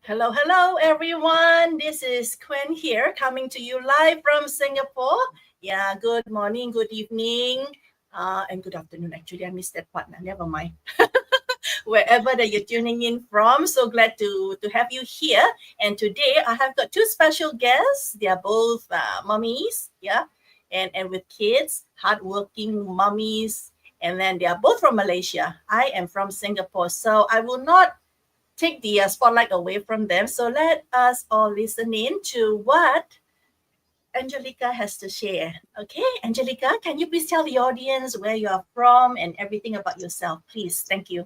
Hello, hello, everyone. This is Quen here, coming to you live from Singapore. Yeah, good morning, good evening, and good afternoon. Actually, I missed that part. Now, never mind. Wherever that you're tuning in from, so glad to have you here. And today, I have got two special guests. They are both mummies, yeah, and with kids, hardworking mummies. And then they are both from Malaysia. I am from Singapore, so I will not take the spotlight away from them. So let us all listen in to what Angelica has to share. Okay, Angelica, can you please tell the audience where you are from and everything about yourself, please? Thank you.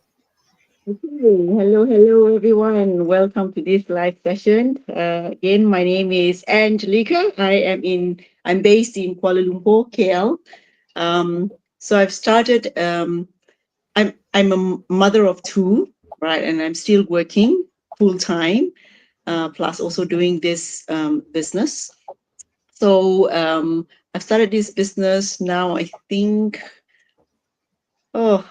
Okay. Hello, everyone. Welcome to this live session. Again, my name is Angelica. I'm based in Kuala Lumpur, KL. So I've started. I'm a mother of two, right, and I'm still working full time, plus also doing this business. So I've started this business now. I think, oh,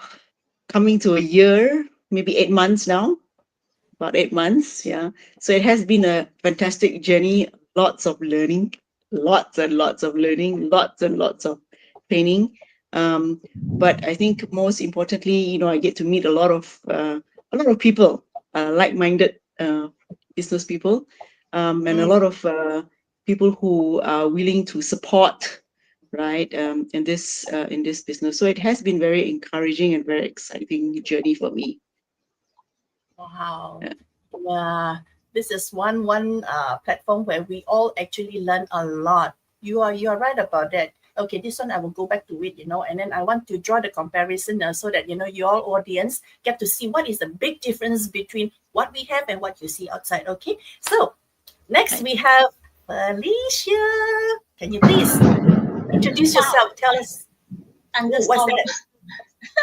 coming to a year, maybe 8 months now. About 8 months. Yeah. So it has been a fantastic journey, lots of learning, lots and lots of learning, lots and lots of training. But I think most importantly, I get to meet a lot of people, like-minded business people, and a Mm. lot of people who are willing to support, right, in this business. So it has been very encouraging and very exciting journey for me. Wow. Yeah. This is one platform where we all actually learn a lot. You are right about that. Okay, this one I will go back to it, and then I want to draw the comparison so that your audience get to see what is the big difference between what we have and what you see outside. Okay, so next Right. we have Felicia. Can you please introduce Wow, yourself? Tell us what's thunderstorm, that?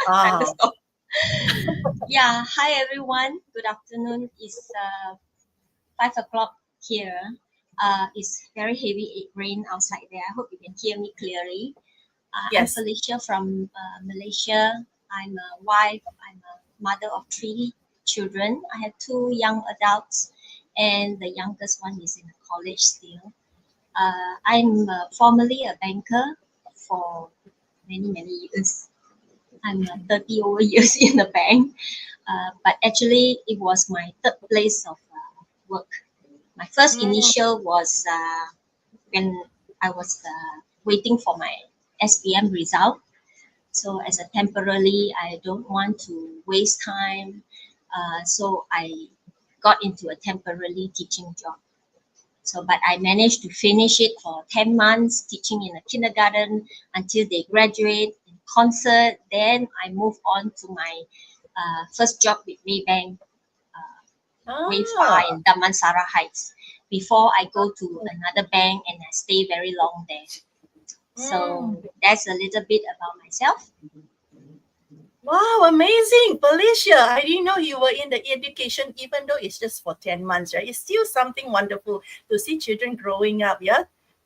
Wow. thunderstorm. Yeah, hi everyone. Good afternoon. It's 5 o'clock here. It's very heavy rain outside there. I hope you can hear me clearly. I'm Yes. Felicia from Malaysia. I'm a wife. I'm a mother of 3 children. I have 2 young adults, and the youngest one is in college still. I'm formerly a banker for many years. I'm 30 over years in the bank, but actually it was my third place of work. My first Mm, initial was when I was waiting for my SPM result. So as a temporarily, I don't want to waste time. So I got into a temporarily teaching job. So, but I managed to finish it for 10 months, teaching in a kindergarten until they graduate in concert. Then I moved on to my first job with Maybank, Wayfar ah. in Damansara Heights, before I go to another bank and I stay very long there. Mm. So that's a little bit about myself. Wow, amazing. Felicia, I didn't know you were in the education, even though it's just for 10 months, right? It's still something wonderful to see children growing up, yeah?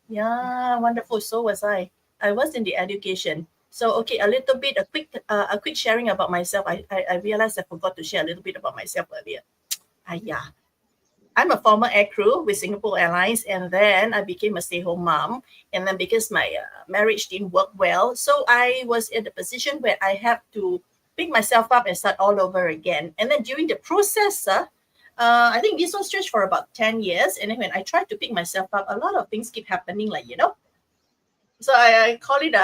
Yeah, wonderful. So was I. I was in the education. So, okay, a quick sharing about myself. I realized I forgot to share a little bit about myself earlier. Yeah. I'm a former air crew with Singapore Airlines, and then I became a stay-home mom. And then because my marriage didn't work well, so I was in the position where I have to pick myself up and start all over again. And then during the process, I think this one stretched for about 10 years. And then when I tried to pick myself up, a lot of things keep happening, like. So I call it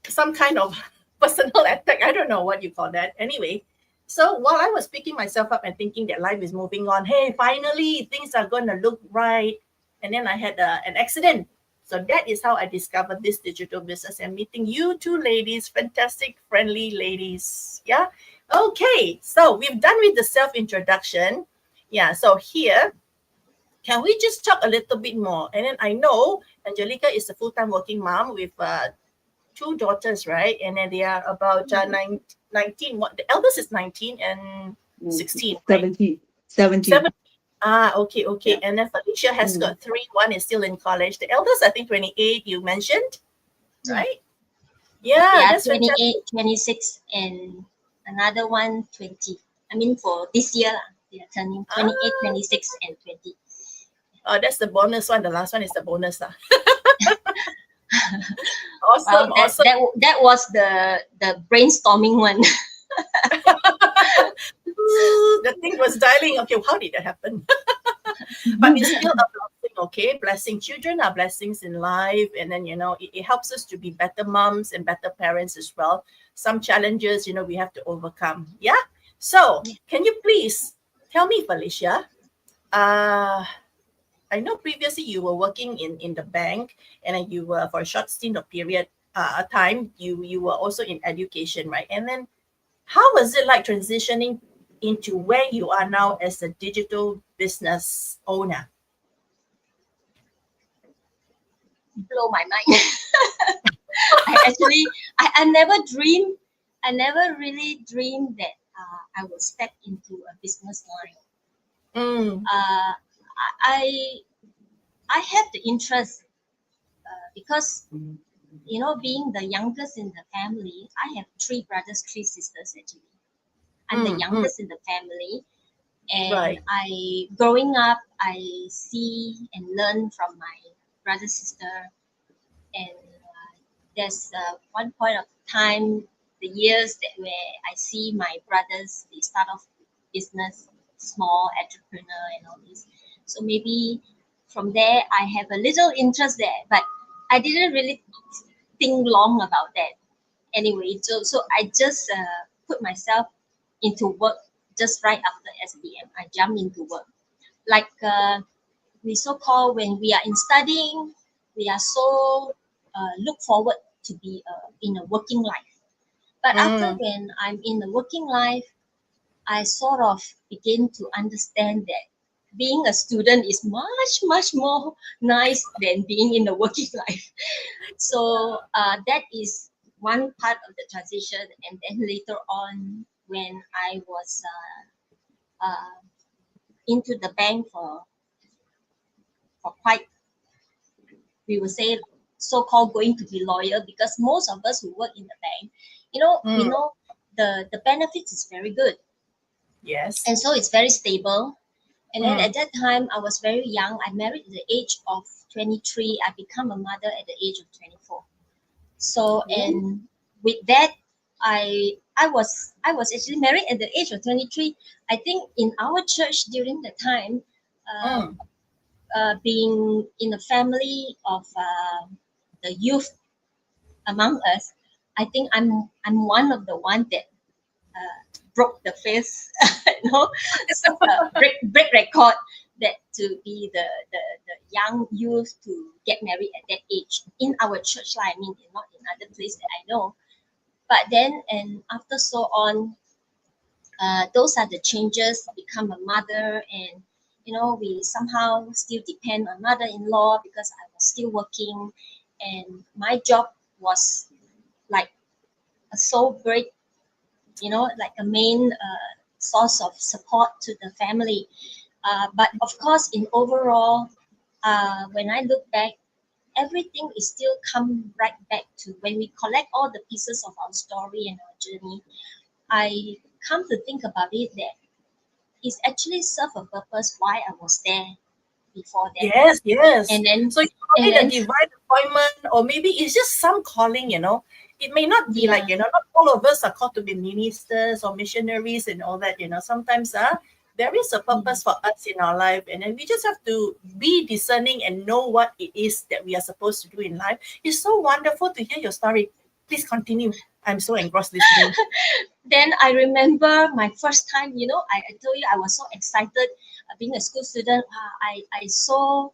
some kind of personal attack. I don't know what you call that. Anyway, so while I was picking myself up and thinking that life is moving on, hey, finally things are going to look right. And then I had an accident. So that is how I discovered this digital business and meeting you two ladies, fantastic, friendly ladies. Yeah. Okay. So we've done with the self introduction. Yeah. So here, can we just talk a little bit more? And then I know Angelica is a full time working mom with two daughters, right? And then they are about 19. The eldest is 19 and Mm, 16, right? 17. 17. 7. Ah, okay, okay. Yeah. And then Felicia has Mm. got three. One is still in college. The eldest, I think, 28, you mentioned, Yeah, right? Yeah, yeah, that's fantastic. 28, 26, and another one 20. I mean for this year. They are turning Ah, 28, 26, and 20. that's the bonus one. The last one is the bonus. Well, Awesome, awesome. that was the brainstorming one. The thing was dialing. Okay, how did that happen? But it's still a blessing, okay? Blessing children are blessings in life. And then, it helps us to be better moms and better parents as well. Some challenges, we have to overcome. Yeah. So, can you please tell me, Felicia? Uh, I know previously you were working in the bank, and then you were for a short stint of period, a time, you were also in education, right? And then how was it like transitioning into where you are now as a digital business owner? Blow my mind. I never really dreamed that I would step into a business line. Mm, Uh, I I have the interest because being the youngest in the family, I have three brothers, three sisters actually. I'm the mm, youngest in the family, and right. I growing up, I see and learn from my brother, sister, and there's one point of time, the years that where I see my brothers they start off business, small entrepreneur and all this. So maybe from there I have a little interest there, but I didn't really think long about that. Anyway, so I just put myself into work just right after SBM. I jumped into work. Like we so called when we are in studying, we are so look forward to be in a working life. But after Mm, when I'm in the working life, I sort of begin to understand that being a student is much more nice than being in the working life. So that is one part of the transition, and then later on when I was into the bank for quite, we would say, so-called going to be loyal, because most of us who work in the bank, we mm, know the benefits is very good, yes. and so it's very stable. And then Mm, at that time I was very young. I married at the age of 23. I become a mother at the age of 24. So, ooh, and with that, I was actually married at the age of 23. I think in our church during the time, uh, mm, being in a family of the youth among us, I think I'm one of the one that broke the face, break record, that to be the young youth to get married at that age in our church. Like, I mean, not in other place that I know. But then, and after so on, those are the changes. Become a mother, and we somehow still depend on mother-in-law because I was still working, and my job was like a sole break, like a main source of support to the family. But of course, in overall, when I look back, everything is still come right back to when we collect all the pieces of our story and our journey. I come to think about it that it's actually serve a purpose why I was there before that. yes, yes. And then So you call and it a then divine appointment, or maybe it's just some calling. It may not be like, yeah, not all of us are called to be ministers or missionaries and all that. Sometimes there is a yeah. purpose for us in our life, and then we just have to be discerning and know what it is that we are supposed to do in life. It's so wonderful to hear your story. Please continue. I'm so engrossed listening. Then I remember my first time, I told you I was so excited being a school student. I so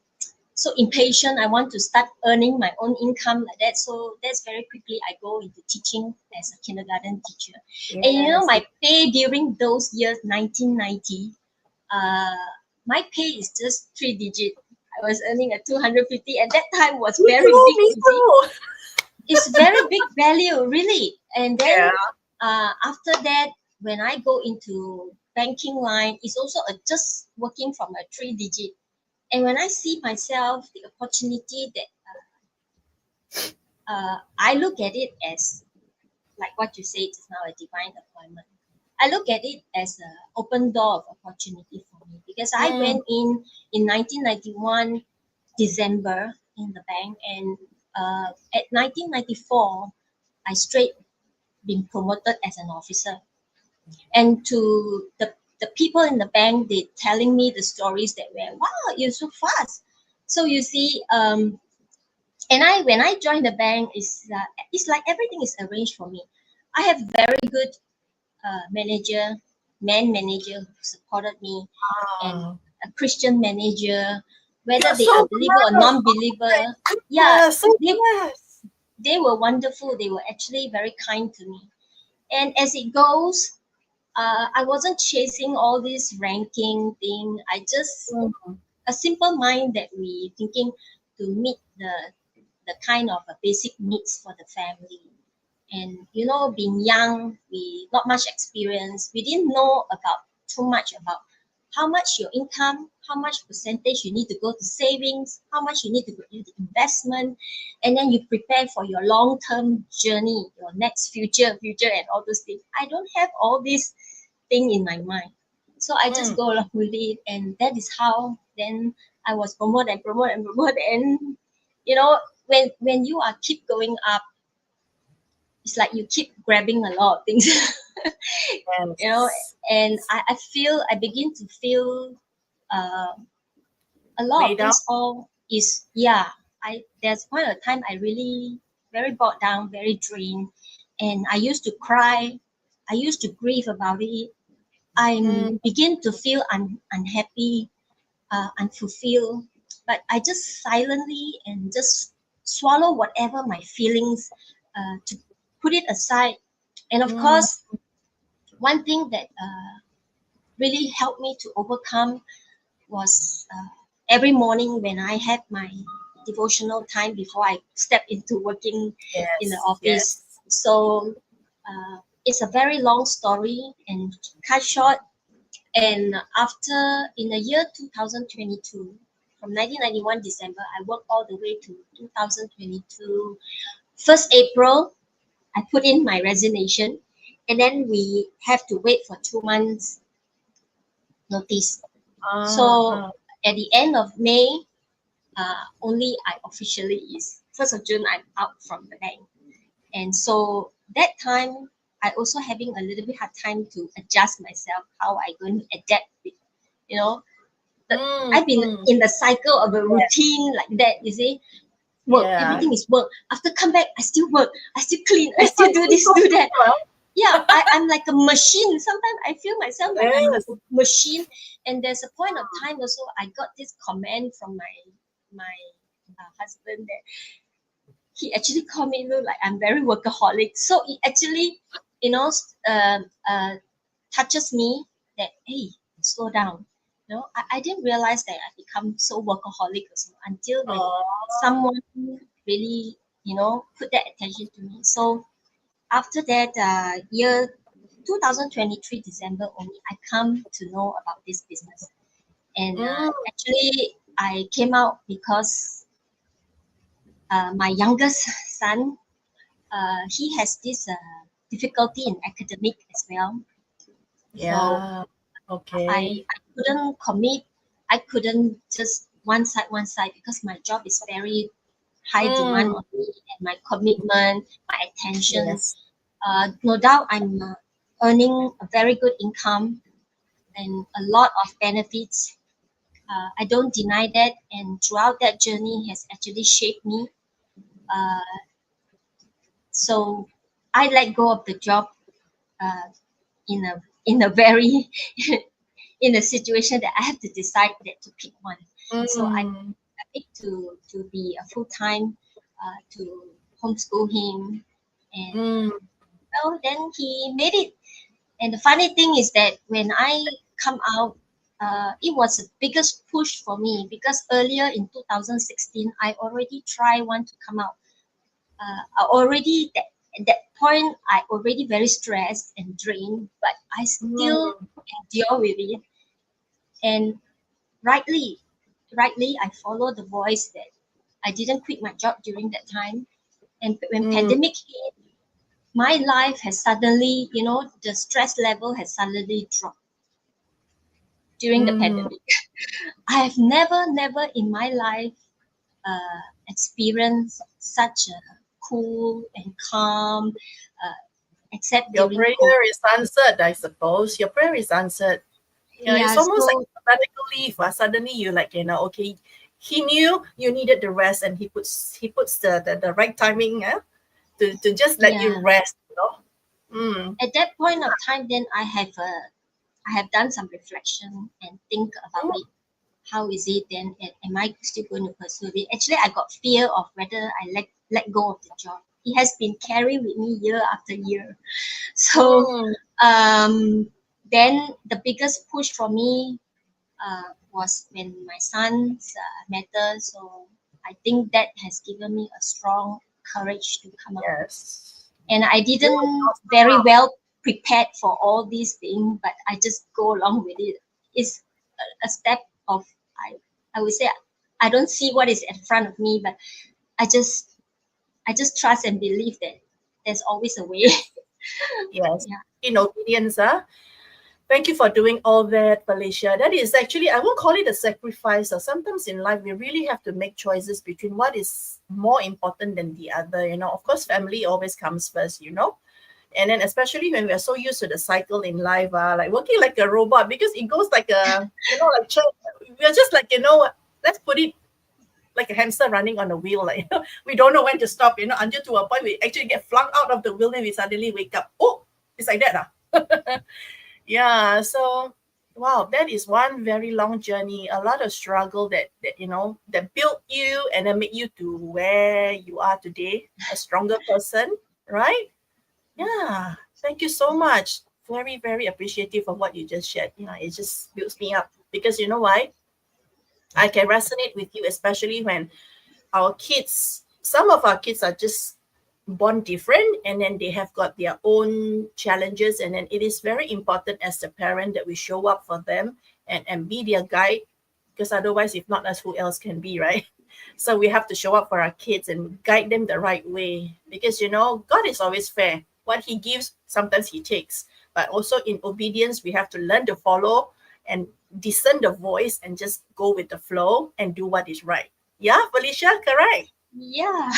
impatient. I want to start earning my own income like that. So that's very quickly I go into teaching as a kindergarten teacher. And Yes. my pay during those years, 1990, uh, my pay is just 3 digit. I was earning at 250. At that time was Me very too, big, me you see. too. It's very big value, really. And Yeah. then after that, when I go into banking line, it's also just working from a 3 digit. And when I see myself the opportunity that I look at it as like what you say, it's now a divine appointment. I look at it as an open door of opportunity for me, because I Mm. went in 1991 December in the bank, and at 1994 I straight been promoted as an officer. And to the people in the bank, they telling me the stories that were, wow, you're so fast. So you see, and I when I joined the bank, it's like everything is arranged for me. I have very good manager, man manager who supported me, and Wow. a Christian manager, whether You're they are so believer or blessed. Oh non-believer. my Yeah, goodness, so they blessed. they were wonderful. They were actually very kind to me. And as it goes, I wasn't chasing all this ranking thing. I just Mm. a simple mind that we thinking to meet the kind of basic needs for the family. And being young, we not much experience. We didn't know about too much about how much your income, how much percentage you need to go to savings, how much you need to go into investment, and then you prepare for your long-term journey, your next future, and all those things. I don't have all this thing in my mind. So I just Mm. go along with it, and that is how then I was promoted and promoted and promoted. And when you are keep going up, it's like you keep grabbing a lot of things, you know. Yes. And I begin to feel uh, a lot Way of down. this all is, yeah. There's point of time I really very bogged down, very drained, and I used to cry. I used to grieve about it. I Mm. begin to feel unhappy, unfulfilled, but I just silently and just swallow whatever my feelings, to put it aside. And of Mm. course, one thing that really helped me to overcome was, every morning when I had my devotional time before I step into working in the Yes. office. Yes. So it's a very long story, and cut short. And after, in the year 2022, from 1991 December, I worked all the way to 2022. 1st April, I put in my resignation, and then we have to wait for 2 months notice. So Ah. at the end of May, only I officially is 1st of June, I'm out from the bank. And so that time, I also having a little bit hard time to adjust myself, how I going to adapt with, you know, Mm. I've been Mm. in the cycle of a Yeah. routine like that, you see. Work, Yeah. everything is work. After come back, I still work, I still clean, I It's still like do so this, do that. right? Yeah, I'm like a machine. Sometimes I feel myself like I'm Yes. a machine. And there's a point of time also, I got this comment from my husband that he actually called me, look like I'm very workaholic. So it actually, you know, touches me that, hey, slow down. I didn't realize that I become so workaholic also until when Oh. someone really, put that attention to me. So after that, year 2023 December only, I come to know about this business. And Mm. actually, I came out because my youngest son, he has this difficulty in academic as well. So Yeah. I, Okay. I couldn't commit. I couldn't just one side, because my job is very high demand Mm. on me, and my commitment, my attention. Yes. No doubt I'm earning a very good income and a lot of benefits. I don't deny that, and throughout that journey has actually shaped me. Uh, so I let go of the job, uh, in a very in a situation that I have to decide that to pick one. So Mm. I picked to be a full time, to homeschool him, and Mm. well, then he made it. And the funny thing is that when I come out, it was the biggest push for me, because earlier in 2016, I already tried one to come out. I already at that point, I already very stressed and drained, but I still Mm. endure with it. And rightly, rightly, I followed the voice that I didn't quit my job during that time. And when Mm. pandemic hit, my life has suddenly, the stress level has suddenly dropped during the Mm, pandemic. I have never in my life experienced such a cool and calm, uh, except your during COVID. prayer is answered, I suppose. Your prayer is answered. Yeah, it's Yeah, almost like so sabbatical leave. Suddenly you like, okay, he knew you needed the rest and he puts the right timing to just let you yeah, rest, you know. Mm. at that point of time, then I have done some reflection and think about Mm. it. How is it then? Am I still going to pursue it? Actually, I got fear of whether I let go of the job. It has been carrying with me year after year. So Mm. um, then the biggest push for me was when my sons matter. So I think that has given me a strong courage to come up. Yes. And I You are the didn't awesome very mom. well prepared for all these things, but I just go along with it. It's a step of I I would say I don't see what is in front of me, but I just I just trust and believe that there's always a way. Yes. Yes. Yeah. In obedience, Thank you for doing all that, Felicia. That is actually, I won't call it a sacrifice. Sometimes in life, we really have to make choices between what is more important than the other. Of course, family always comes first. And then, especially when we are so used to the cycle in life, like working like a robot, because it goes like like we're just like, let's put it like a hamster running on a wheel. Like, we don't know when to stop, until to a point we actually get flung out of the wheel and we suddenly wake up. Oh, it's like that. Yeah, so wow, that is one very long journey, a lot of struggle that built you and then made you to where you are today, a stronger person, right? Yeah, thank you so much. Very, very appreciative of what you just shared. It just builds me up because you know why? I can resonate with you, especially when some of our kids are just born different and then they have got their own challenges. And then it is very important as the parent that we show up for them and be their guide because otherwise, if not us, who else can be, right? So we have to show up for our kids and guide them the right way because, God is always fair. What He gives, sometimes He takes. But also in obedience, we have to learn to follow and discern the voice and just go with the flow and do what is right. Yeah, Felicia, correct. Yeah.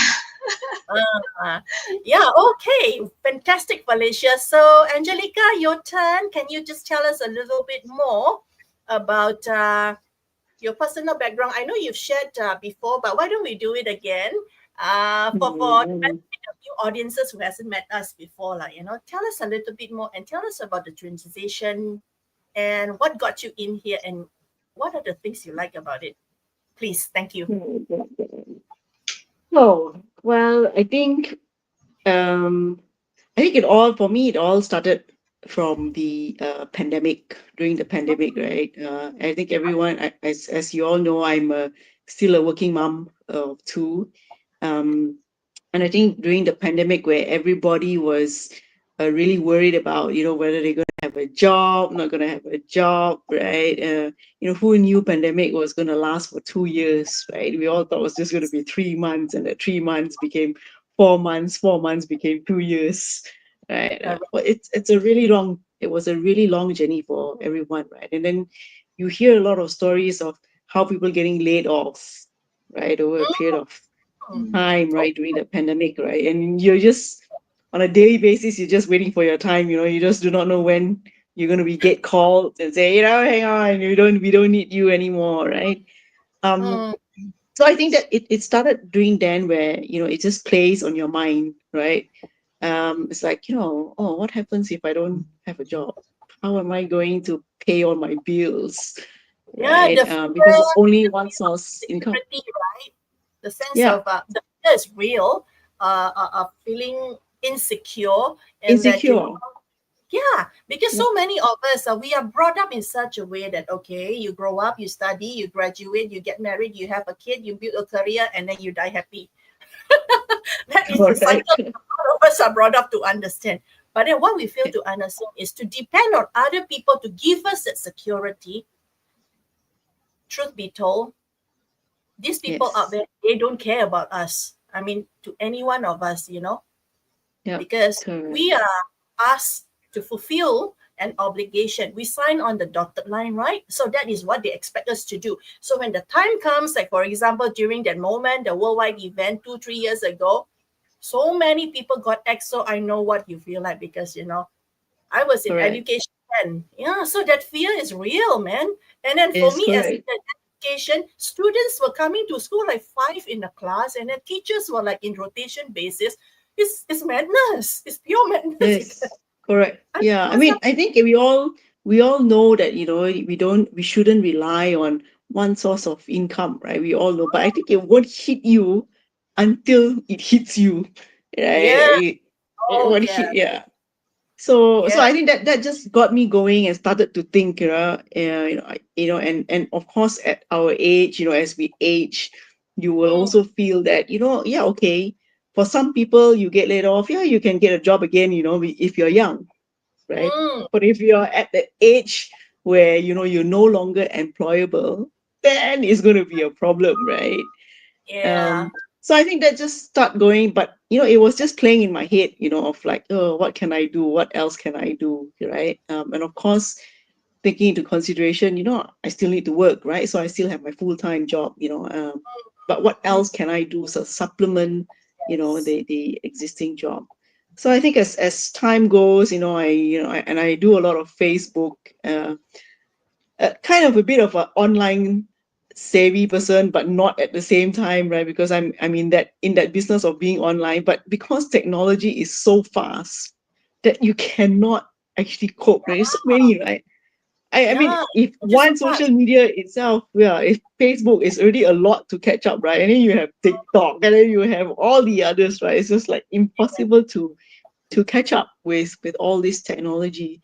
Uh, yeah, okay. Fantastic, Felicia. So, Angelica, your turn. Can you just tell us a little bit more about your personal background? I know you've shared before, but why don't we do it again? For the Mm. benefit of new audiences who hasn't met us before, tell us a little bit more and tell us about the transition and what got you in here and what are the things you like about it. Please, thank you. Oh, well, um, I think for me, it all started from the pandemic, during the pandemic, right? I think everyone, as you all know, still a working mom of two. Um, and I think during the pandemic, where everybody was really worried about, whether they're going to have a job, not going to have a job, right? Who knew pandemic was going to last for 2 years, right? We all thought it was just going to be 3 months, and that 3 months became 4 months, 4 months became 2 years, right? Correct. Well, it was a really long journey for everyone, right? And then you hear a lot of stories of how people getting laid off, right, over a period of Mm. Mm. time, Oh, right, during the pandemic, right? And you're just on a daily basis, you're just waiting for your time, you just do not know when you're gonna be get called and say, hang on, we don't need you anymore, right? Um, mm, so I think that it started during then where, it just plays on your mind, right? It's like, oh, what happens if I don't have a job? How am I going to pay all my bills? yeah, Right? the Because it's fear, only the one fear of source income. insecurity, right? The sense Yeah, of the fear is real, of feeling insecure, and that insecure. yeah, because Yeah. so many of us we are brought up in such a way that okay, you grow up, you study, you graduate, you get married, you have a kid, you build a career, and then you die happy. That is the cycle Correct. a lot of us are brought up to understand. But then what we fail to understand is to depend on other people to give us that security. Truth be told, these people out Yes. there, they don't care about us. I mean, to any one of us. Yeah. because Correct. we are asked to fulfill an obligation. We sign on the dotted line, right? So that is what they expect us to do. So when the time comes, like for example, during that moment, the worldwide event 2, 3 years ago, so many people got X. So I know what you feel like because I was in Correct. education then. Yeah, so that fear is real, man. And then for Yes, me as correct. an education, students were coming to school like five in a class, and then teachers were like in rotation basis. It's madness. It's pure madness because Yes, correct. I Yeah, I was mean, like, I think we all know that we shouldn't rely on one source of income, right? We all know, but I think it won't hit you until it hits you, yeah, right? It oh won't yeah, hit, yeah. So yeah, I think that just got me going and started to think, and of course at our age, as we age, you will mm, also feel that, yeah, okay, for some people you get laid off, yeah, you can get a job again, if you're young, right? mm, But if you're at the age where you're no longer employable, then it's going to be a problem, right? yeah, um so I think that just start going, but it was just playing in my head, of like, oh, what can I do, what else can I do, right? And of course, taking into consideration, I still need to work, right? So I still have my full-time job, but what mm, else can I do, so supplement yes, the existing job. So I think as time goes, and I do a lot of Facebook, kind of a bit of an online savvy person, but not at the same time, right? Because I'm in that business of being online, but because technology is so fast that you cannot actually cope. Right? There's so many, right? I mean, yeah, if which is so one social fast. media itself, yeah, if Facebook is already a lot to catch up, right? And then you have TikTok, and then you have all the others, right? It's just like impossible to catch up with all this technology.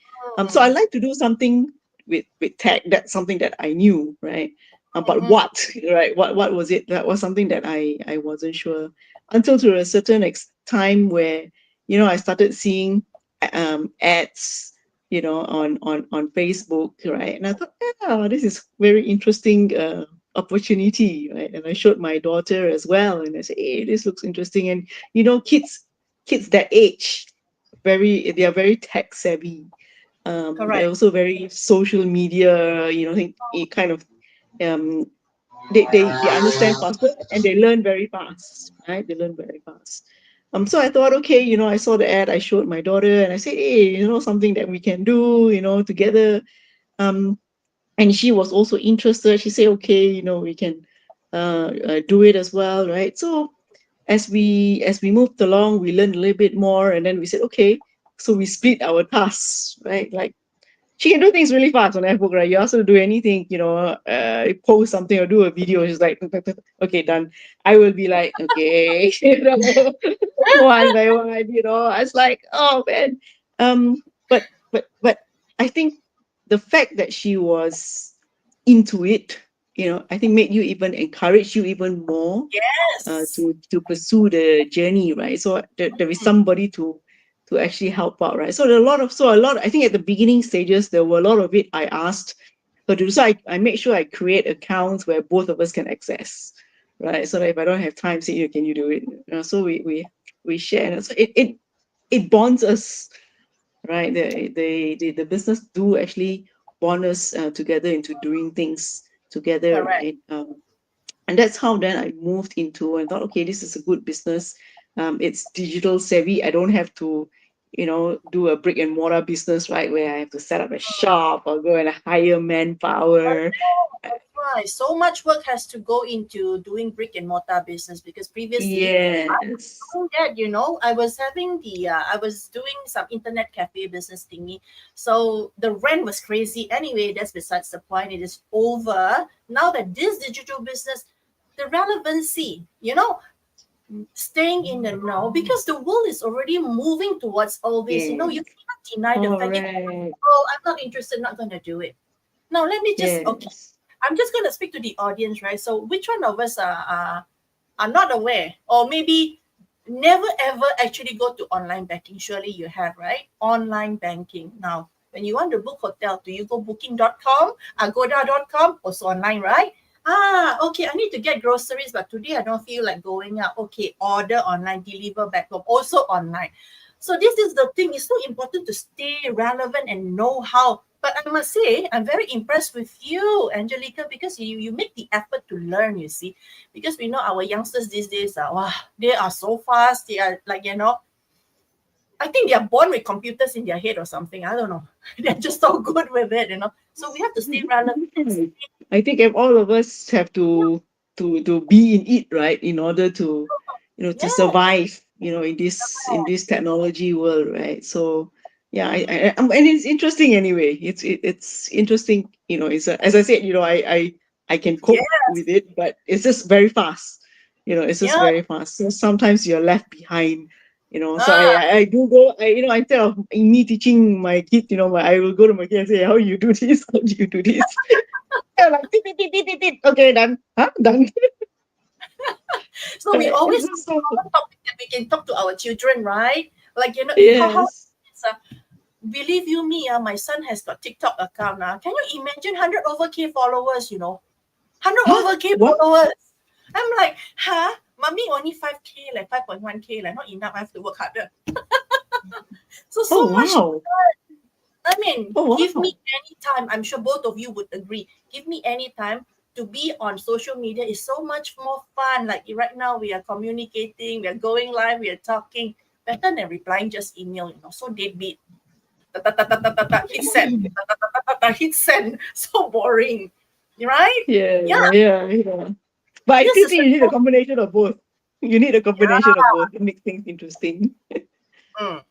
So I Mm, like to do something with tech. That's something that I knew, right? But mhm, what, right? What was it? That was something that I wasn't sure until to a certain time where I started seeing ads, on Facebook, right? And I thought, yeah, this is very interesting. Opportunity, right? And I showed my daughter as well, and I said, hey, this looks interesting. And kids that age, they are very tech savvy. They're correct. also very social media, think it kind of um they understand faster and they learn very fast, right? They learn very fast. So I thought, okay, I saw the ad, I showed my daughter, and I said, hey, something that we can do, together. Um, and she was also interested. She said, okay, we can do it as well, right? So as we moved along, we learned a little bit more, and then we said, okay, so we split our tasks, right? Like she can do things really fast on Facebook, right? You ask her to do anything, post something or do a video. She's like, okay, done. I will be like, okay, one by one. I was like, oh man. But I think the fact that she was into it, I think made you even encourage you even more Yes. to pursue the journey, right? So there is Mm, somebody to actually help out, right? So there are a lot. I think at the beginning stages there were a lot of it I asked her to do. So I made sure I create accounts where both of us can access, right? So that if I don't have time, say, can you do it? So we share, and so it bonds us, right? The business do actually bond us together into doing things together, correct. right? And that's how then I moved into and thought, okay, this is a good business. It's digital savvy. I don't have to, do a brick and mortar business, right, where I have to set up a shop or go and hire I manpower. know, that's why so much work has to go into doing brick and mortar business because previously Yes. doing that, I was having I was doing some internet cafe business thingy. So the rent was crazy. Anyway, that's besides the point. It is over. Now that this digital business, the relevancy, staying in the know because the world is already moving towards all this. You Yes. cannot deny the fact if Correct. oh, I'm not interested, not gonna do it. Now let me just okay. Yes. I'm just gonna speak to the audience, right? So which one of us are not aware or maybe never ever actually go to online banking? Surely you have, right? Online banking. Now, when you want to book hotel, do you go booking.com, agoda.com, also online, right? Okay, I need to get groceries, but today I don't feel like going out. Okay, order online, deliver back home, also online. So this is the thing. It's so important to stay relevant and know how. But I must say, I'm very impressed with you, Angelica, because you make the effort to learn, you see. Because we know our youngsters these days are, wow, they are so fast. They are like, I think they are born with computers in their head or something. I don't know. They're just so good with it. So we have to stay relevant and stay, I think if all of us have to be in it, right, in order to to yeah. survive, in this technology world, right? So yeah, and it's interesting anyway. It's interesting, it's as I said, I can cope with Yes. it, but it's just very fast. It's just Yeah. very fast. So sometimes you're left behind. So Ah, I do go. Instead of me teaching my kid, I will go to my kid and say, "How you do this? How do you do this?" Yeah, like beep, beep, beep, beep, beep, beep. Okay, done. Huh? Done. so we It's always have just so common topic that we can talk to our children, right? Like, how yes. it's, believe you me, my son has got TikTok account now. Can you imagine 100 over K followers? 100 Huh? over K What? followers. I'm like, huh? Mommy only 5K, like 5.1K, like not enough. I have to work harder. So Oh much. wow. I mean, Oh give me wow. any time. I'm sure both of you would agree. Give me any time to be on social media is so much more fun. Like right now, we are communicating, we are going live, we are talking. Better than replying just email. So deadbeat. Ta, ta, ta, ta, ta, ta, ta, hit send. Ta, ta, ta, ta, ta, ta, hit send. So boring. Right? Yeah, Yeah, yeah, yeah. But I this still is think the you need a combination of both. You need a combination of both to make things interesting. mm.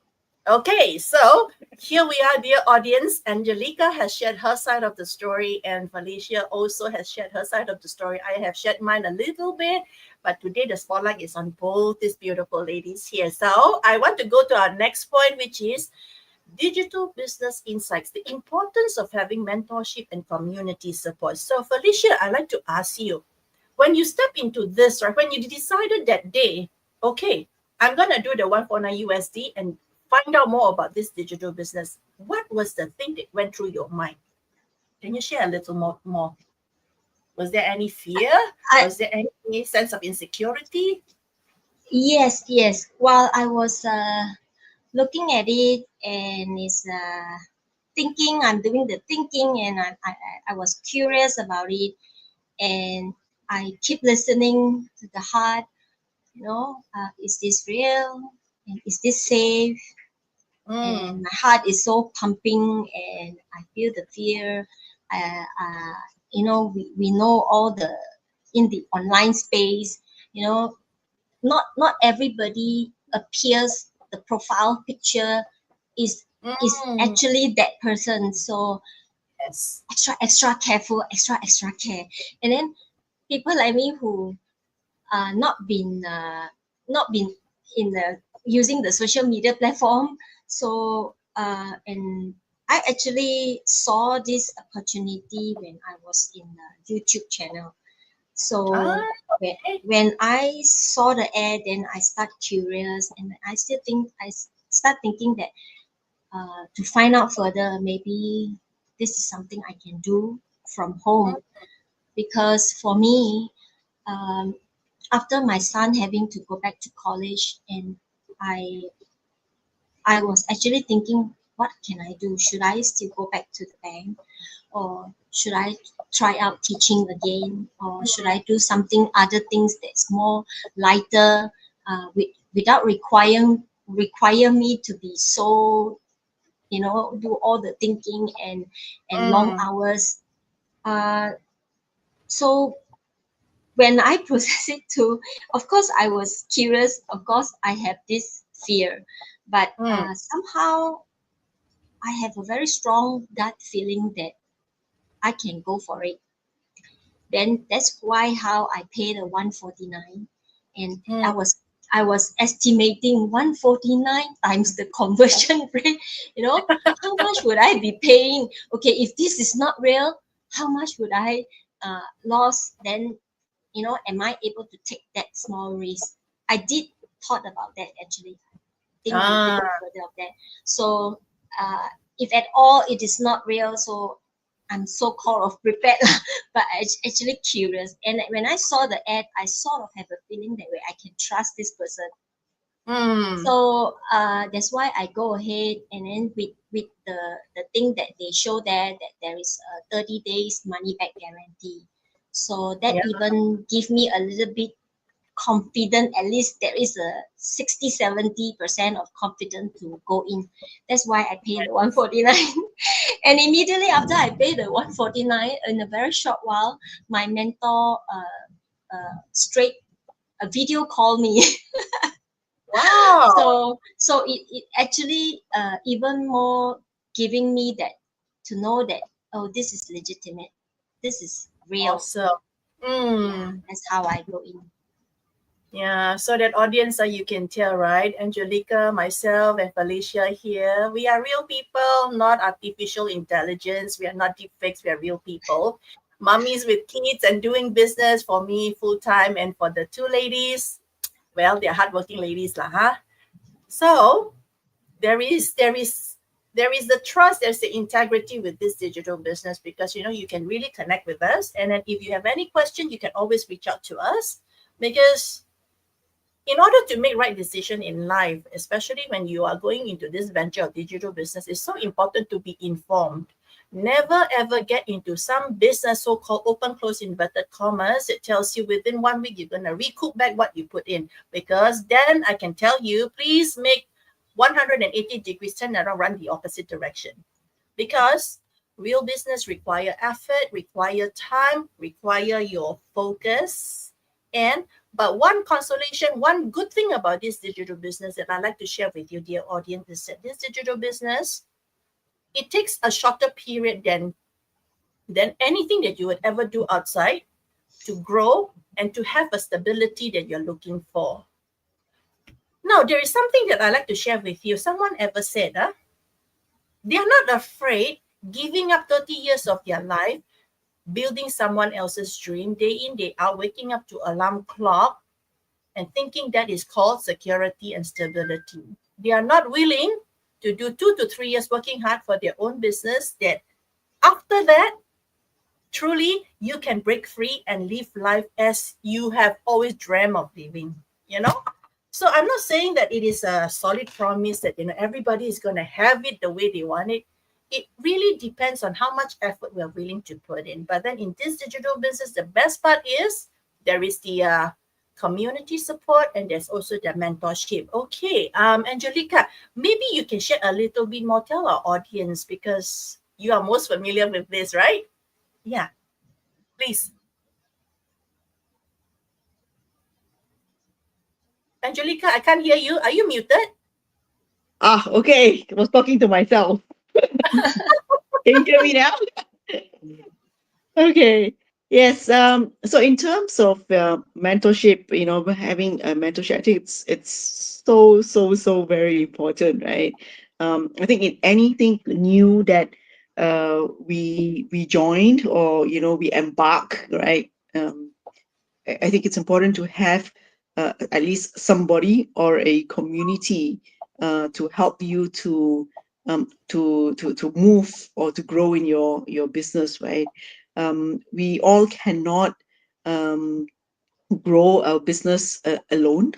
Okay, so here we are, dear audience. Angelica has shared her side of the story, and Felicia also has shared her side of the story. I have shared mine a little bit, but today the spotlight is on both these beautiful ladies here. So I want to go to our next point, which is digital business insights, the importance of having mentorship and community support. So, Felicia, I'd like to ask you, when you step into this, or when you decided that day, okay, I'm going to do the 149 USD and find out more about this digital business, what was the thing that went through your mind? Can you share a little more? Was there any fear? I Was there any sense of insecurity? yes. While I was looking at it and is thinking, I'm doing the thinking, and I was curious about it, and I keep listening to the heart. Is this real? And is this safe? And Mm, my heart is so pumping, and I feel the fear. We know all the in the online space. You know, not everybody appears the profile picture is mm, actually that person. So yes. extra careful, extra care. And then people like me who not been in the using the social media platform. So and I actually saw this opportunity when I was in the YouTube channel. Ah, So when okay. when I saw the ad, then I start curious, and I still think start thinking that to find out further, maybe this is something I can do from Mm, home. Because for me, um, after my son having to go back to college, and I I was actually thinking, what can I do? Should I still go back to the bank, or should I try out teaching again, or should I do something other things that's more lighter, without require me to be so do all the thinking and long mm, hours. Uh, so when I process it too, of course I was curious. Of course I have this fear, but mm, somehow I have a very strong gut feeling that I can go for it. Then that's why how I paid the 149, and mm, I was estimating 149 times the conversion rate. How much would I be paying? Okay, if this is not real, how much would I lose? Then am I able to take that small risk? I did thought about that actually. Think a little ah, bit further of that. So uh, if at all it is not real, so I'm so called of prepared, but I actually curious. And when I saw the ad, I sort of have a feeling that way I can trust this person. Mm. So that's why I go ahead, and then with the thing that they show there, that there is a 30 days money back guarantee. So that Yeah. even give me a little bit confident. At least there is a 60-70% of confidence to go in. That's why I pay the 149. And immediately after I pay the 149, in a very short while, my mentor straight a video call me. Wow. So it actually even more giving me that to know that, oh, this is legitimate, this is real. Awesome. Yeah, Mm. that's how I go in. Yeah, so that audience, you can tell, right? Angelica, myself, and Felicia here, we are real people, not artificial intelligence. We are not deepfakes. We are real people. Mummies with kids and doing business for me full time, and for the two ladies, well, they're hardworking ladies, lah, huh? So there is the trust, there's the integrity with this digital business, because you can really connect with us, and then if you have any question, you can always reach out to us, because in order to make right decision in life, especially when you are going into this venture of digital business, it's so important to be informed. Never ever get into some business, so-called open close inverted commas. It tells you within 1 week you're gonna recoup back what you put in. Because then I can tell you, please make 180 degrees turn around, run the opposite direction. Because real business require effort, require time, require your focus. And but one consolation, one good thing about this digital business that I like to share with you, dear audience, is that this digital business, it takes a shorter period than anything that you would ever do outside to grow and to have a stability that you're looking for. Now, there is something that I like to share with you. Someone ever said, they are not afraid giving up 30 years of their life building someone else's dream day in, day out, waking up to alarm clock and thinking that is called security and stability. They are not willing to do 2 to 3 years working hard for their own business, that after that, truly you can break free and live life as you have always dreamed of living, you know? So I'm not saying that it is a solid promise that everybody is going to have it the way they want it. It really depends on how much effort we're willing to put in. But then in this digital business, the best part is there is the community support, and there's also the mentorship. Okay, Angelica, maybe you can share a little bit more, tell our audience, because you are most familiar with this, right? Yeah, please. Angelica, I can't hear you. Are you muted? Ah, okay. I was talking to myself. Can you hear me now? Okay. Yes. So in terms of mentorship, having a mentorship, I think it's so very important, right? I think in anything new that we joined, or we embark, right? I think it's important to have at least somebody or a community to help you to move or to grow in your business, right? We all cannot um, grow our business alone,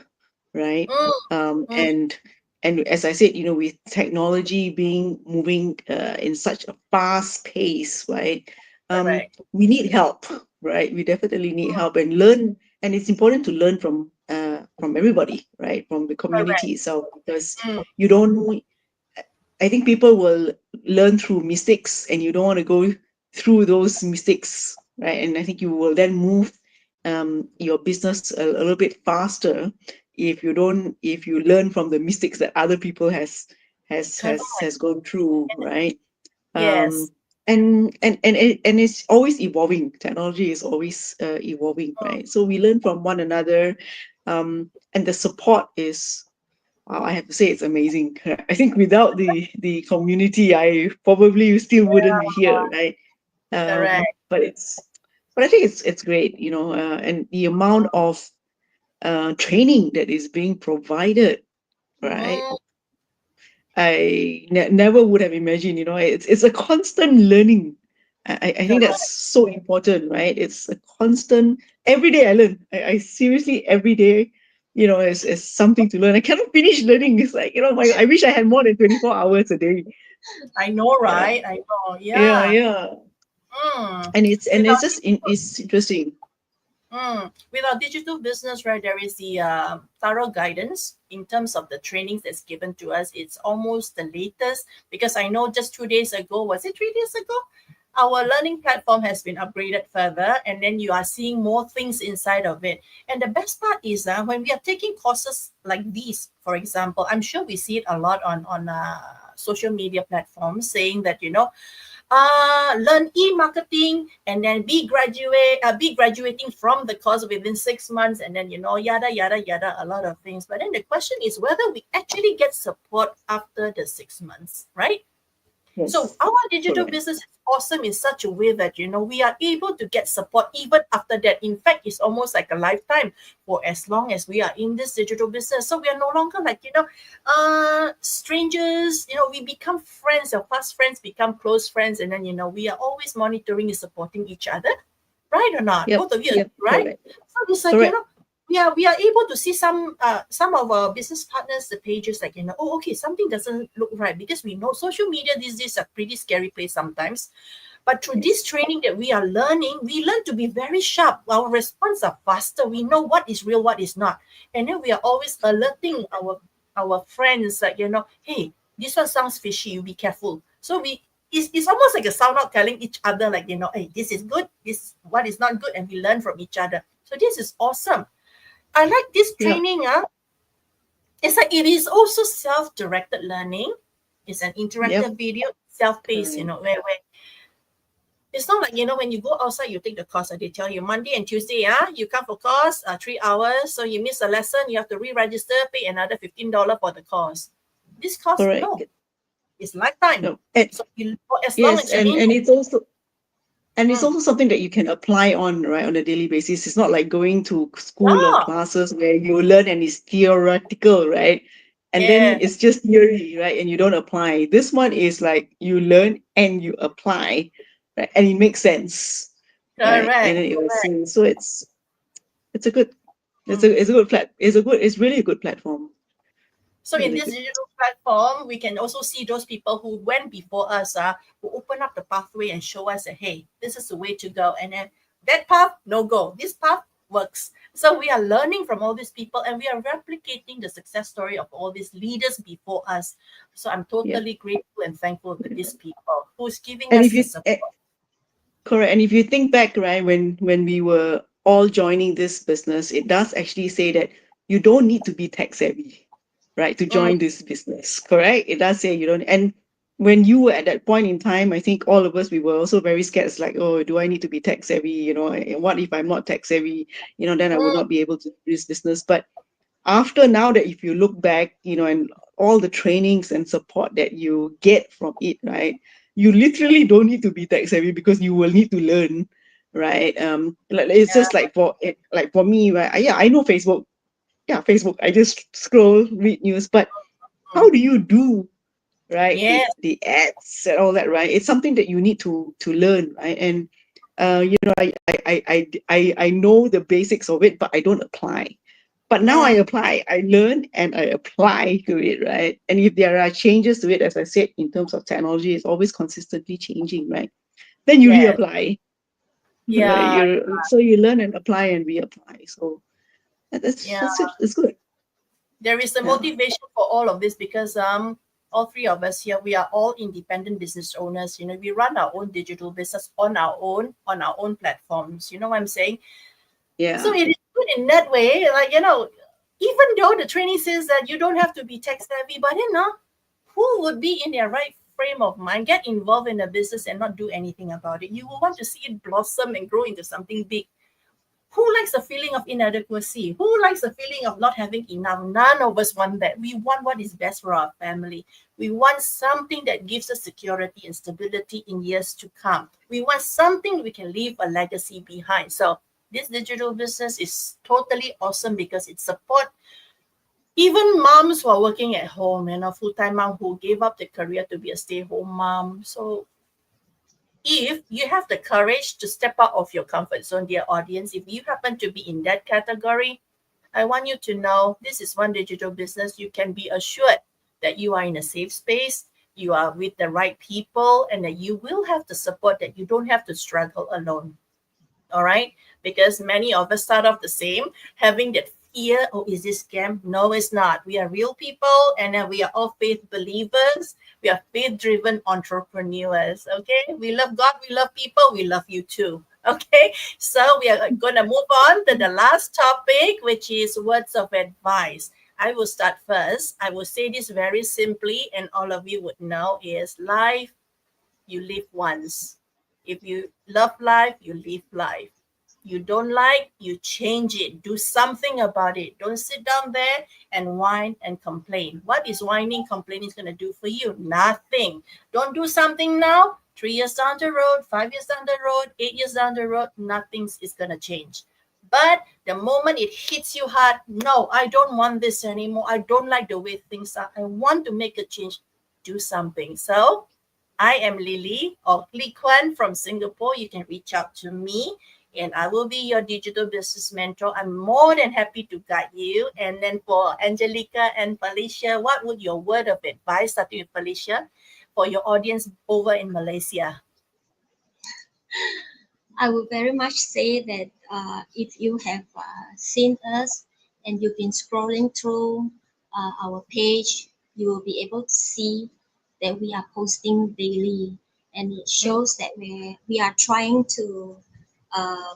right? Mm, Um, mm, and and as I said, with technology being moving in such a fast pace, right? correct. We need help, right? We definitely need help and learn, and it's important to learn from everybody, right? From the Correct. community itself, because Mm, you don't know. I think people will learn through mistakes, and you don't want to go through those mistakes, right? And I think you will then move your business a little bit faster if you learn from the mistakes that other people correct. has gone through, right? Yes. Um, and it's always evolving. Technology is always evolving, Mm, right? So we learn from one another, and the support is, wow, I have to say it's amazing. I think without the community, I probably still wouldn't be here, right? correct. But I think it's great, and the amount of training that is being provided, right? Mm, Never would have imagined, it's a constant learning. I think that's correct. so important, right? It's a constant, every day I learn. I seriously, every day. as something to learn. I cannot finish learning. It's like, I wish I had more than 24 hours a day. I know, Yeah. right? I know. Yeah, Yeah. yeah. Mm. And it's and With it's our just it's interesting. with our digital business, right, there is the thorough guidance in terms of the trainings that's given to us. It's almost the latest because I know just 2 days ago, was it 3 days ago? Our learning platform has been upgraded further, and then you are seeing more things inside of it. And the best part is when we are taking courses like these, for example, I'm sure we see it a lot on social media platforms saying that learn e-marketing and then be graduating from the course within 6 months, and then yada yada yada, a lot of things. But then the question is whether we actually get support after the 6 months, right? So Yes. our digital Correct. business is awesome in such a way that we are able to get support even after that. In fact, it's almost like a lifetime for as long as we are in this digital business. So we are no longer like strangers. We become friends. Our past friends become close friends, and then we are always monitoring and supporting each other, right or not? Yep. Both of you Yep. agree, right? Correct. So it's like Correct. we are able to see some of our business partners the pages like oh, okay, something doesn't look right, because we know social media these days are pretty scary place sometimes. But through this Yes. training that we are learning, we learn to be very sharp. Our response are faster. We know what is real, what is not. And then we are always alerting our friends like, hey, this one sounds fishy, you be careful. So it's almost like a sound out telling each other like, hey, this is good, this what is not good, and we learn from each other. So this is awesome. I like this Yep. training. It's like it is also self-directed learning. It's an Yep. interactive video, self-paced, Correct. where it's not like, when you go outside, you take the course, they tell you Monday and Tuesday, you come for course, 3 hours. So you miss a lesson, you have to re-register, pay another $15 for the course. This course, Correct. no, it's lifetime. No. And So for as long yes, as you're and in and it. it's Mm, also something that you can apply on, right, on a daily basis. It's not like going to school or yeah, classes where you learn and it's theoretical, right? And then yeah, it's just theory, right? And you don't apply. This one is like you learn and you apply, right? And it makes sense, right? And correct, then it was correct. so it's a good Mm. it's really a good platform. So in Really this good. digital platform, we can also see those people who went before us, who open up the pathway and show us that, hey, this is the way to go. And then that path, no go. This path works. So we are learning from all these people, and we are replicating the success story of all these leaders before us. So I'm Yeah. totally grateful and thankful to these people who's giving And us if the you support. correct. And if you think back, right, when we were all joining this business, it does actually say that you don't need to be tech savvy, right, to Mm, join this business. Correct? It does say you don't. And when you were at that point in time, I think all of us we were also very scared. It's like, oh, do I need to be tech savvy? And what if I'm not tech savvy? Then I would mm, not be able to do this business. But after now that if you look back, and all the trainings and support that you get from it, right? You literally don't need to be tech savvy because you will need to learn, right? It's just yeah, like for me, right? Yeah, I know Facebook. Yeah, Facebook. I just scroll, read news, but how mm, do you do right the yes, the ads and all that, right? It's something that you need to learn, right? And I know the basics of it, but I don't apply. But now I mm, apply, I learn and I apply to it, right? And if there are changes to it, as I said, in terms of technology, it's always consistently changing, right? Then you yes, reapply, right? yeah, So you learn and apply and reapply. So yeah. that's it. It's good. There is a Yeah. motivation for all of this because all three of us here, we are all independent business owners. We run our own digital business on our own platforms. You know what I'm saying? So Yeah. it is good in that way. Like, even though the training says that you don't have to be tech savvy, but who would be in their right frame of mind, get involved in a business and not do anything about it? You will want to see it blossom and grow into something big. Who likes the feeling of inadequacy? Who likes the feeling of not having enough? None of us want that. We want what is best for our family. We want something that gives us security and stability in years to come. We want something we can leave a legacy behind. So this digital business is totally awesome because it supports even moms who are working at home and a full-time mom who gave up their career to be a stay-home mom. So if you have the courage to step out of your comfort zone, dear audience, if you happen to be in that category, I want you to know this is one digital business. You can be assured that you are in a safe space, you are with the right people, and that you will have the support, that you don't have to struggle alone. All right, because many of us start off the same, having that fear. Oh, is this scam? No, it's not. We are real people, and we are all faith believers. We are faith driven entrepreneurs. Okay, we love God, we love people, we love you too. Okay, so we are going to move on to the last topic, which is words of advice. I will start first. I will say this very simply, and all of you would know, is life you live once. If you love life, you live life. You don't like, you change it. Do something about it. Don't sit down there and whine and complain. What is whining, complaining going to do for you? Nothing. Don't do something now. 3 years down the road, 5 years down the road, 8 years down the road, nothing is going to change. But the moment it hits you hard, no, I don't want this anymore. I don't like the way things are. I want to make a change. Do something. So I am Lily or Lee Kwan from Singapore. You can reach out to me and I will be your digital business mentor. I'm more than happy to guide you. And then for Angelica and Felicia, what would your word of advice, starting with Felicia, for your audience over in Malaysia? I would very much say that if you have seen us and you've been scrolling through our page, you will be able to see that we are posting daily, and it shows that we are trying to uh,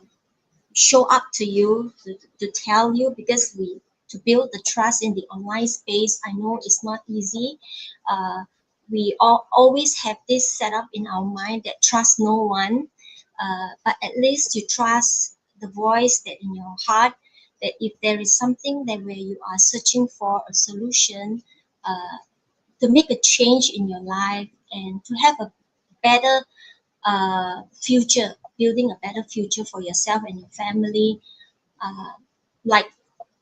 show up to you to tell you, because we to build the trust in the online space. I know it's not easy. We always have this set up in our mind that trust no one, but at least you trust the voice that in your heart, that if there is something that where you are searching for a solution, uh, to make a change in your life and to have a better future, building a better future for yourself and your family. Uh, like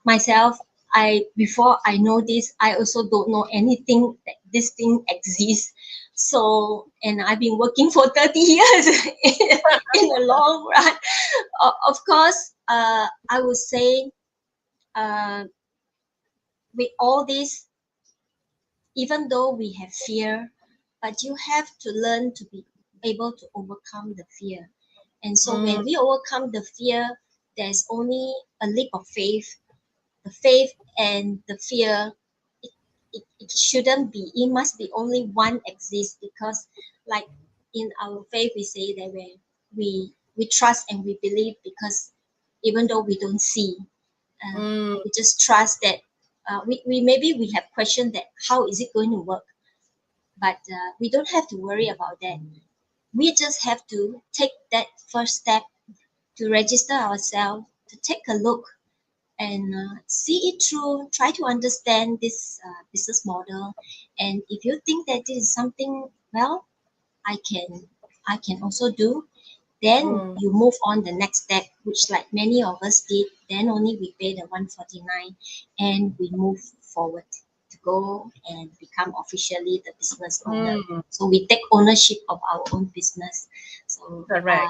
myself, I before I know this, I also don't know anything that this thing exists. So, and I've been working for 30 years in the long run. Of course, I would say uh, with all this, even though we have fear, but you have to learn to be able to overcome the fear. And so Mm, when we overcome the fear, there's only a leap of faith. The faith and the fear, it shouldn't be, it must be only one exist, because like in our faith we say that we trust and we believe, because even though we don't see, uh, mm, we just trust that we maybe we have questioned that how is it going to work, but we don't have to worry about that. We just have to take that first step to register ourselves, to take a look and see it through, try to understand this business model. And if you think that this is something, well, I can I can also do, then mm, you move on the next step, which like many of us did. Then only we pay the 149 and we move forward to go and become officially the business owner. mm. So we take ownership of our own business. So Correct.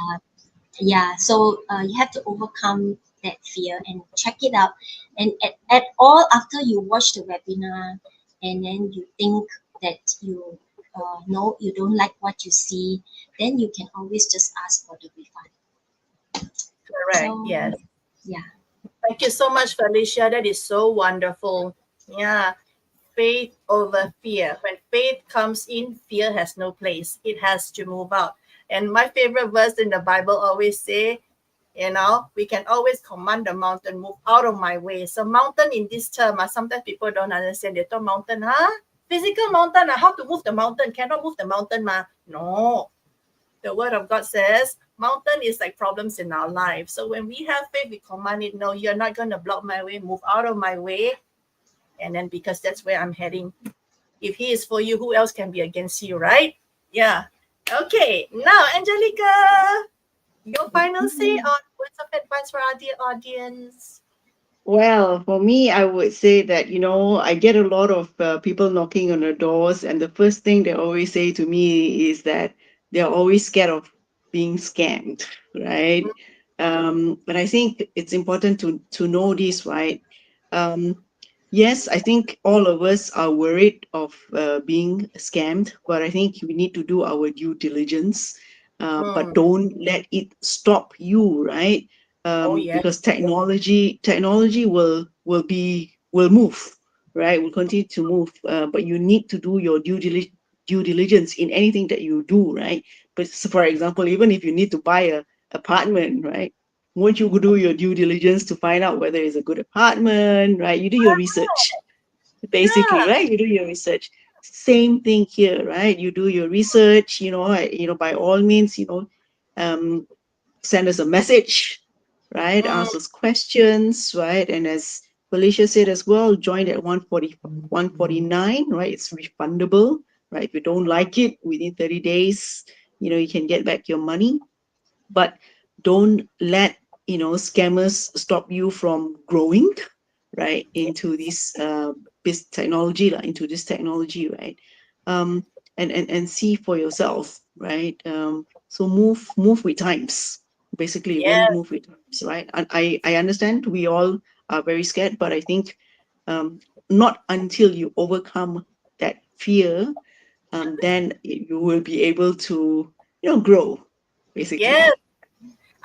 yeah, so you have to overcome that fear and check it out. And at all, after you watch the webinar and then you think that you know you don't like what you see, then you can always just ask for the refund. Correct. So Yes. yeah. Thank you so much, Felicia. That is so wonderful. Yeah. Faith over fear. When faith comes in, fear has no place. It has to move out. And my favorite verse in the Bible always say, we can always command the mountain, move out of my way. So mountain in this term, sometimes people don't understand. They thought mountain, physical mountain, how to move the mountain? Cannot move the mountain, ma. No, the word of God says mountain is like problems in our life. So when we have faith, we command it, no, you're not going to block my way, move out of my way. And then because that's where I'm heading. If he is for you, who else can be against you, right? Yeah. Okay. Now, Angelica, your final say on words of advice for our dear audience. Well, for me, I would say that, I get a lot of people knocking on the doors, and the first thing they always say to me is that they're always scared of being scammed, right? But I think it's important to know this, right? Um, yes, I think all of us are worried of being scammed, but I think we need to do our due diligence. But Mm. don't let it stop you, right? Oh yeah. Because technology will move, right? Will continue to move. But you need to do your due diligence in anything that you do, right? But so for example, even if you need to buy a apartment, right? Won't you do your due diligence to find out whether it's a good apartment, right? You do your research, basically, Yeah. right? You do your research. Same thing here, right? You do your research, by all means, um, send us a message, right? Mm. Ask us questions, right? And as Felicia said as well, join at 149, right? It's refundable, right? If you don't like it within 30 days, you can get back your money, but don't let scammers stop you from growing, right, Yeah. into this technology, like into this technology, right. um and see for yourself, right. So move with times, basically, really Yes. move with times, right. And I understand we all are very scared, but I think not until you overcome that fear, then you will be able to grow, basically. Yes.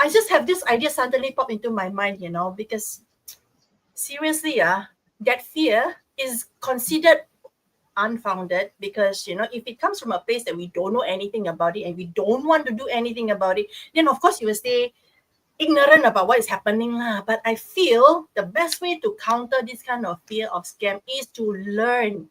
I just have this idea suddenly pop into my mind, because seriously, that fear is considered unfounded because if it comes from a place that we don't know anything about it and we don't want to do anything about it, then of course you will stay ignorant about what is happening lah. But I feel the best way to counter this kind of fear of scam is to learn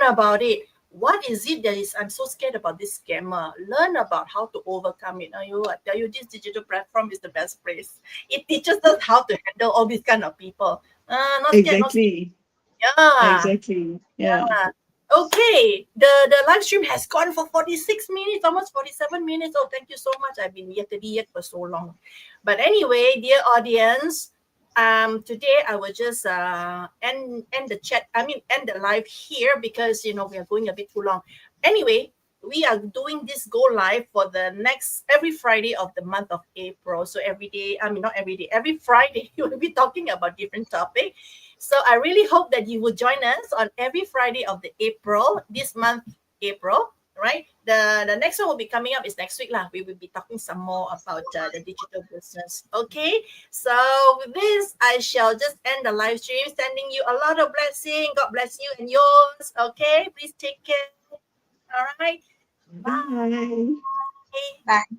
about it. What is it that is I'm so scared about this scammer? Learn about how to overcome it. I tell you, this digital platform is the best place. It teaches us how to handle all these kind of people. Not scared, not scared. Exactly. Yeah. Exactly. Yeah. Okay, the live stream has gone for 46 minutes, almost 47 minutes. Oh, thank you so much. I've been yet to be yet for so long. But anyway, dear audience, today I will just end the chat. I mean, end the live here because we are going a bit too long. Anyway, we are doing this go live for the next every Friday of the month of April. So every day, I mean not every day, every Friday we will be talking about different topic. So I really hope that you will join us on every Friday of the April, this month, April, right? The next one will be coming up is next week lah. We will be talking some more about the digital business. Okay. So with this, I shall just end the live stream, sending you a lot of blessing. God bless you and yours. Okay. Please take care. All right. Bye. Bye. Bye.